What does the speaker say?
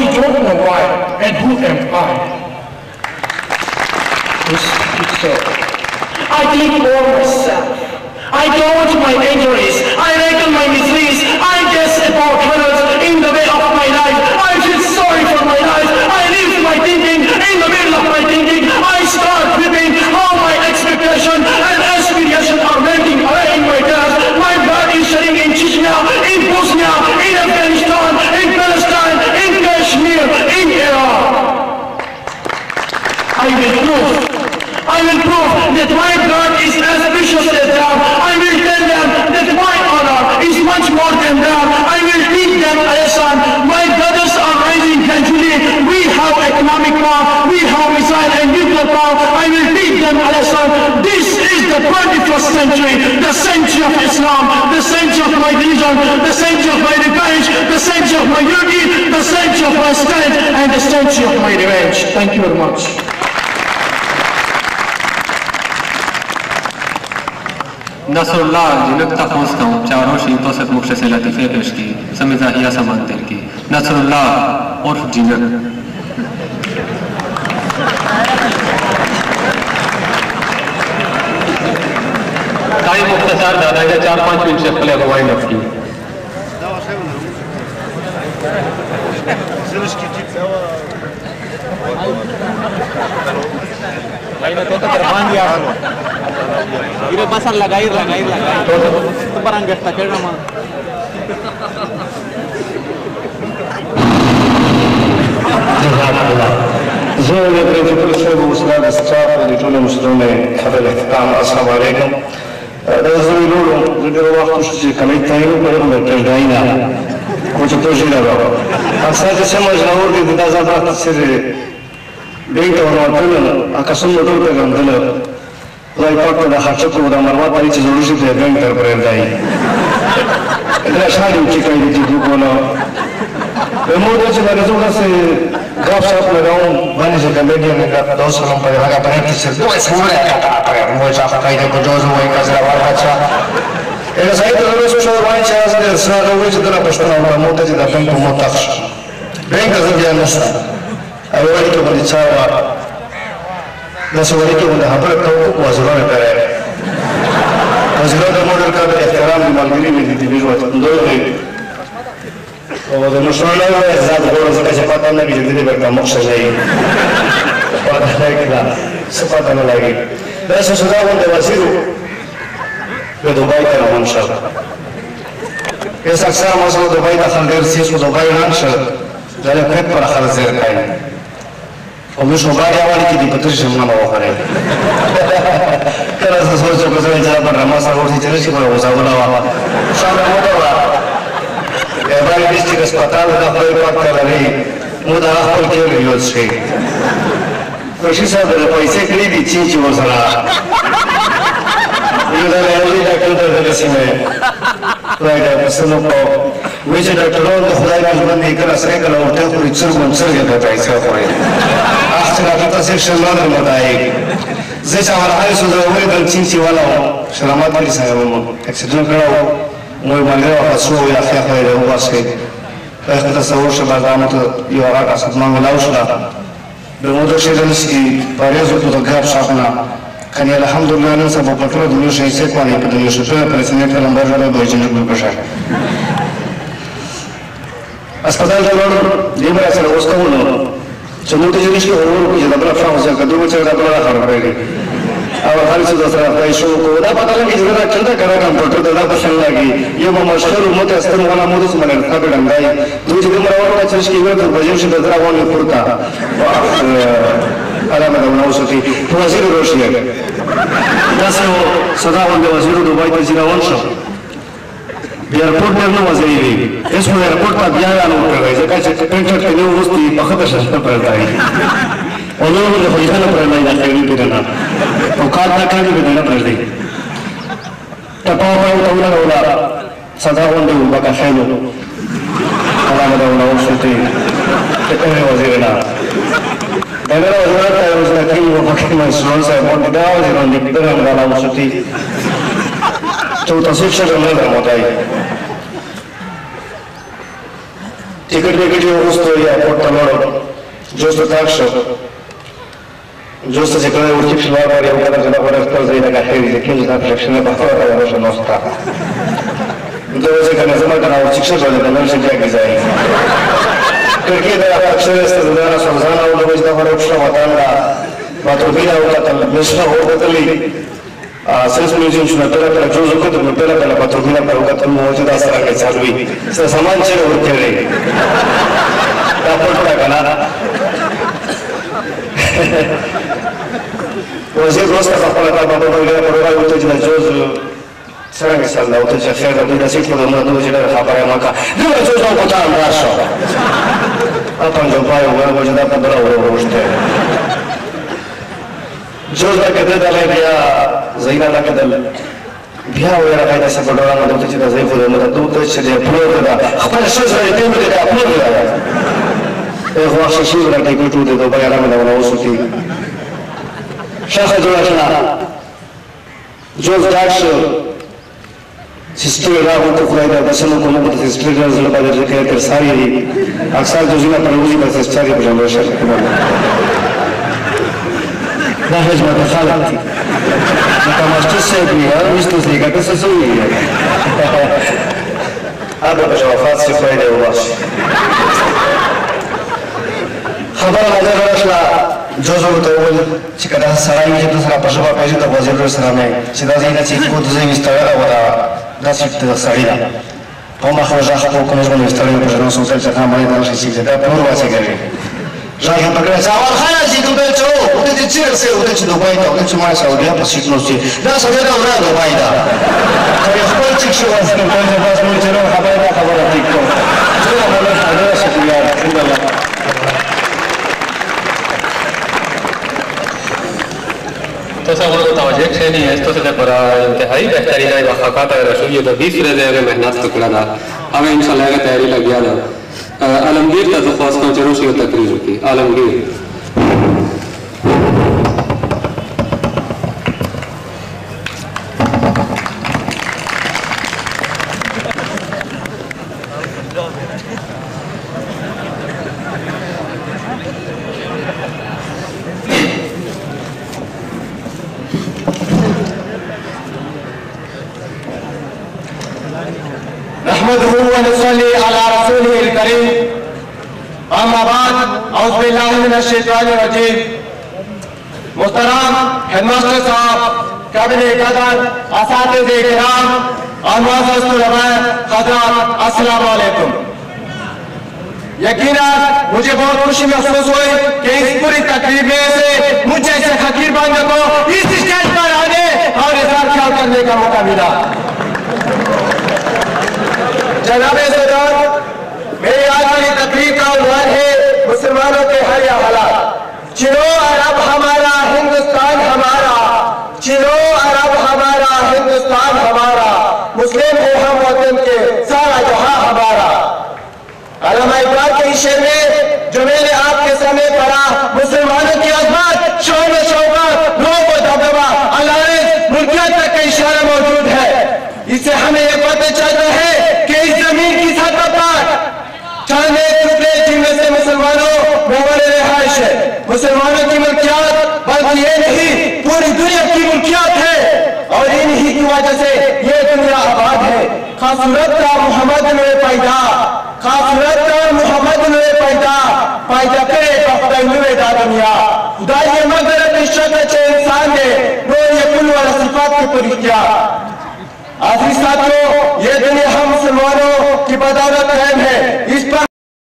really don't know why, and who am I? I think for myself. I count my injuries. I reckon my miseries. I guess about hurdles in the way of my life. I feel sorry for my life. I leave my thinking in the middle of my thinking. I start flipping how my expectation and aspiration are melting away in my dust. My blood is shedding in Chechnya, in Bosnia, in Afghanistan, in Palestine, in Kashmir, in Iraq. I will prove that my blood is as precious as theirs. I will tell them that my honor is much more than theirs. I will teach them a lesson. My brothers are rising gradually. We have economic power. We have missile and nuclear power. I will teach them a lesson. This is the 21st century, the century of Islam, the century of my religion, the century of my revenge, the century of my unity, the century of my strength, and the century of my revenge. Thank you very much. Nasrullah जिनक तफोस का चारों शीतों से मुख्य से लतीफ़े पेश की समिज़ाहिया समंदर की नसरुल्लाह उर्फ जिनक ताई मुख्तसार दादा के 4-5 मिनट से पहले हवाई नफ की Quiero pasar la caída. Tú para que hasta que no más. زه د پرنسپل صاحب استاد اسټاف د ټولو مشرانو حضرت الاحترام السلام علیکم دا زه ویلو د ډېر وخت شو چې کمی تعین کړم د ټرډاینا کوم څه ته ژوند راو اساس چې سم جوړ دي د ځان سره دغه ورته اکاسم موټر ته غندل لای پاک د خاطر کو د مروه پای چې جوړ شي د بانک تر پرې دی دا شاله چې کوي چې دوه به مو د چې راځو چې غاف صاحب لګاو باندې چې کمیډین نه کا دوه سلام په هغه باندې چې دوه سمونه کا مو چې هغه کای د کوجوز وای کزرا ورچا اله سایت د روز شو وای چې از سره وای چې د پښتنو مو ته د بانک مو تخش بانک زه نه نشته اولی کې باندې چا د سوالي کې باندې خبره کوو وزرونه کوي وزرونه د موډل کا د احترام د ملګری مې دي ډیرو دوی او د مشرانو عزت غوړ زکه چې پاتې نه کیږي د دې په مخه ځای پاتې نه کیږي صفات نه لګي دا څه صدا باندې وزیرو د دوبای ته روان شو یس اکثر موږ د دوبای ته څنګه ورسېږو دوبای نه شو دا له کټ پر خلاص زیر کوي او موږ مبارک اولی کې د پتر شمنه وخره کله څه سوچو کو ځای ځا پر رمضان ورته چې شي په وځاوله وا شامل موټر باندې ډیسټریکټ هسپتال د خپل پاک کړی مو دا خپل کې یو شي کوشش سره د پیسې کړی دي چې ورسره یو دا له ډاکټر ته رسیدل راځي دا څنګه په وجه ډاکټرانو د خدای په باندې کله سره کله ورته خو څرګند د پیسې خوري اخر تاسو څه شمال مدای زه چې هغه څه زوړ د چینسي والا سلامات علي صاحب مو اکسیډنټ کړو مو باندې واسو یا خیر له واسه په تصور شبه زموږ یو هغه څه مونږ لاوشلا د موږ شي دلسي پاریزو ته غاب شاپنا کني الحمدلله نن سبا په ټول دنیا شي څه کوي په دنیا شي په پرسنټ نمبر جوړه به جنګ وکړي अस्पताल लेबर सर उसका चमोटे जिनिस की और ये दबला फ्रांस या कदू में चढ़ा दबला खा रहा है अब हर चीज दूसरा पैसों को ना पता लगे जरा चलता करा कंप्यूटर दादा पसंद लगी ये वो मशहूर उम्मत अस्तर वाला मुद्दे से मैंने था बेडंगाई दूसरी दिन मरवा का चीज की वजह से बजट से दरा वन पुरता अला में दबना उसकी वजीर रोशिया दस वो सदा वाले वजीर दुबई के जिला वंशा एयरपोर्ट में वजीरी इसमें एयरपोर्ट का दिया है लोग कर रहे हैं जैसे पेंटर के लिए उस दी बखत शस्त्र पर रहा है और लोगों ने पैसा न पड़ना है जाके भी देना तो कार ना कर भी देना पड़ रही टपाव में उतावला सदा वन दे उनका खेलो अल्लाह में उन्हें उस से कितने वजीर ना अगर वजीर का उसने कहीं वो फकीर में सुन से बहुत दाव जिन्होंने निकलने वाला उस से तो तस्वीर से करने का मौका है ticket usto ja portaloro justo tak što justo se kada určit šlava je kada se nakon što za ina kaheri za kinji na prešene bahava da je nosta do se kada zama da určit što da ne može jagi zai करके मेरा अक्षर से ज़्यादा समझाना हो लोग इतना हमारे उपशम बताना मातृभूमि ना होगा तब मिश्रा हो बतली सेंस म्यूजियम चुना पहला जो जो तो पहला मातृभूमि ना होगा तब मौजूद आसरा के चालवी से समान चेहरे होते रहे कापड़ का ना वज़ीर रोज़ का कापड़ का बाबा वगैरह परोगा होते जिन्हें जो Sekarang misalnya untuk saya kalau tidak sih kalau menurut saya kabar yang maka dia juga kota Amrasho. Apa yang jumpa yang orang boleh dapat berapa orang itu. Juga kita dalam dia Zainal kita dalam dia orang kaya seperti orang itu tidak saya pun menurut itu saya perlu ada. Apa yang saya itu tidak perlu ada. Wah sih orang itu itu bayar mana orang usuti. Saya juga sana. Juga dakso sister Rahul तो खुदा का बसनों को मुक्त सिस्टर का ज़िला बाजार के अंदर सारी अक्सर जो ज़िला परोजी का सिस्टर के बजाय शर्त के बाद ना है जो मत थी ना मास्टर से भी है मिस्टर से का कैसे सोई है अब बजाय वफात से फायदे हुआ खबर नजर रखला जो तो वो चिकना सराय में जो सारा पशुपा पैसे तो बाजार में सराय में सीधा सीधा चीज़ को दूसरे मिस्टर का वाला Nasib tidak salida. Poma kharaja khapo kono no istari ko jano sosal chakha mari dano shi da purwa se gare. Jahi pakra sawal khaya ji tu be cho ude ji chir se ude chi do bai da ude chi mara saudiya pasit no si. Da saudiya ura do bai da. Kare khol chik shi was ko je bas mo chero khabar da khabar tik ko. Jera mala hada shukriya alhamdulillah. तो सब लोग तवज्जो से नहीं है तो से बड़ा इंतहाई बेहतरीन है वक़ात अगर रसूल तो 20 रोज़ अगर मेहनत तो करा हमें इंशाल्लाह का तैयारी लग गया था आलमगीर का तो खास को जरूर से तकरीर की आलमगीर ونصلي على رسوله الكريم أما بعد أعوذ بالله من الشيطان الرجيم محترم हेडमास्टर साहब काबिले कदर असातिज़े किराम और मुअज़्ज़ज़ तुलबा हज़रात अस्सलाम वालेकुम यकीनन मुझे बहुत खुशी महसूस हुई कि इस पूरी तकरीब में से मुझे ऐसे फकीर बंदे को इस स्टेज पर आने और इज़हार ख्याल करने का मौका मिला जनाब सदर मेरी आज की तकरीर का उन्वान है मुसलमानों के हर या हालात चिरो अरब हमारा हिंदुस्तान हमारा चिरो अरब हमारा हिंदुस्तान हमारा मुस्लिम है हम वतन के सारा जहां हमारा अल्लामा इकबाल के शेर में जो मैंने आपके सामने पढ़ा मुसलमानों की अजमत शौन शौकत रोब व दबदबा अल्लाह मुल्कियत तक का इशारा मौजूद है इससे हमें यह पता चलता है कि इस जमीन की सतह पर चंद टुकड़े जिनमें से मुसलमानों मोहर रिहाइश है मुसलमानों की मुल्कियत बल्कि ये नहीं पूरी दुनिया की मुल्कियत है और इन्हीं की वजह से ये दुनिया आबाद है खासूरत का मोहम्मद ने पैदा खासूरत का मोहम्मद ने पैदा पैदा करे बख्तनुए दा दुनिया खुदा ये मगरत इश्क़ चे इंसान ने नूर यकुल वाला सिफात की पूरी किया आखिरी साथियों ये दुनिया हम मुसलमानों की बदौलत कायम है